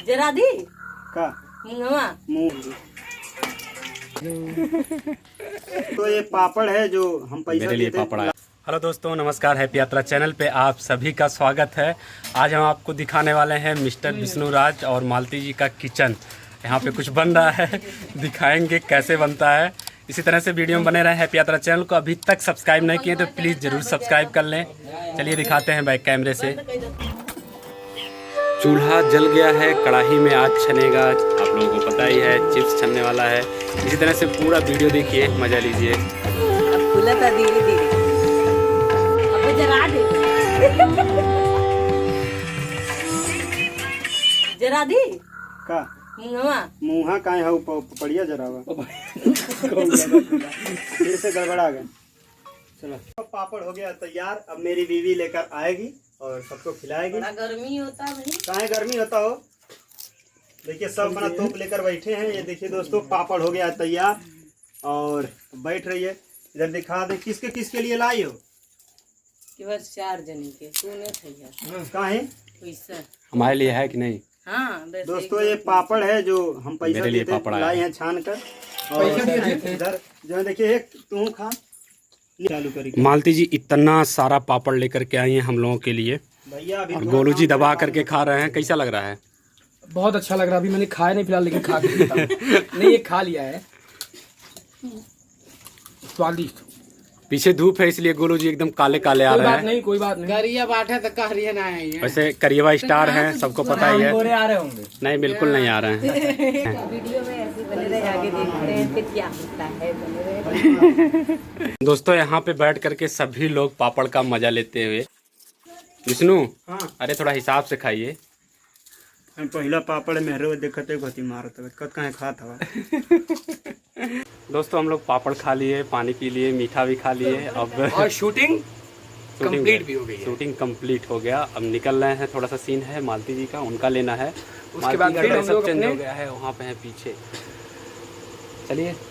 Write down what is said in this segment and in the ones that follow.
जरा दी का मुंह तो ये पापड़ है जो हम पैसा मेरे लिए देते पापड़ आया। हेलो दोस्तों, नमस्कार। हैप्पी यात्रा चैनल पे आप सभी का स्वागत है। आज हम आपको दिखाने वाले हैं मिस्टर विष्णुराज और मालती जी का किचन। यहाँ पे कुछ बन रहा है, दिखाएंगे कैसे बनता है। इसी तरह से वीडियो में बने रहे। हैप्पी यात्रा चैनल को अभी तक सब्सक्राइब नहीं किए तो प्लीज़ ज़रूर सब्सक्राइब कर लें। चलिए दिखाते हैं बैक कैमरे से। चूल्हा जल गया है, कढ़ाई में आज छनेगा। आप लोगों को पता ही है, चिप्स छनने वाला है। इसी तरह से पूरा वीडियो देखिए, मज़ा लीजिए। अब खुला था धीरे धीरे। अब जरा दे जरा दी का मुँहा काहे है पपड़िया जरावा फिर से गड़बड़ा गया। चलो पापड़ हो गया तैयार। अब मेरी बीवी लेकर आएगी और सबको खिलाएगी। बड़ा गर्मी होता है भाई। काहे गर्मी होता हो। देखिए सब अपना तोप लेकर बैठे हैं। ये देखिए दोस्तों, पापड़ हो गया तैयार और बैठ रही है। इधर दिखा दे किसके लिए लाई हो। केवल 4 जने के तूने थैया काहे पैसा हमारे लिए है कि नहीं? हाँ दोस्तों, ये पापड़ है जो हम पैसा मेरे लिए देते पापड़ आया लाए हैं छान कर। और इधर जो है देखिए, एक तू खा चालू करिए। मालती जी इतना सारा पापड़ लेकर के आई हैं हम लोगों के लिए। भैया अभी और गोलू जी दबा करके खा रहे हैं। कैसा लग रहा है? बहुत अच्छा लग रहा है। अभी मैंने खाया नहीं फिलहाल, लेकिन खा के देखता हूं। नहीं, ये खा लिया है। स्वादिष्ट। पीछे धूप है इसलिए गोलू जी एकदम काले काले आ कोई रहे बात हैं। नहीं, कोई बात नहीं। करिया बाटा तो करिया ना है। वैसे करिएवा स्टार हैं, सबको पता ही है। आ रहे होंगे। नहीं, बिल्कुल नहीं आ रहे हैं। वीडियो में ऐसे बने रहे, आगे देखते हैं फिर क्या होता है। बने रहे। दोस्तों, यहाँ पे बैठ करके सभी लोग पापड़ का मजा लेते हुए। विष्णु, हाँ, अरे थोड़ा हिसाब से खाइए। हम पहला पापड़ मेहरो देखते गति मारत कत कहे खात हवा। दोस्तों, हम लोग पापड़ खा लिए, पानी पी लिए, मीठा भी खा लिए। अब और शूटिंग कंप्लीट भी हो गई है। शूटिंग कंप्लीट हो गया। अब निकल रहे हैं। थोड़ा सा सीन है मालती जी का, उनका लेना है। उसके बाद फिर हम लोग चेंज हो अपने गया है, वहाँ पे है पीछे।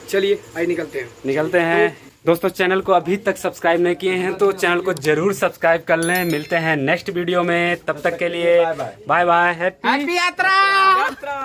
चलिए आज निकलते हैं। दोस्तों, चैनल को अभी तक सब्सक्राइब नहीं किए हैं तो चैनल को जरूर सब्सक्राइब कर लें। मिलते हैं नेक्स्ट वीडियो में। तब तक के लिए बाय बाय। हैप्पी यात्रा।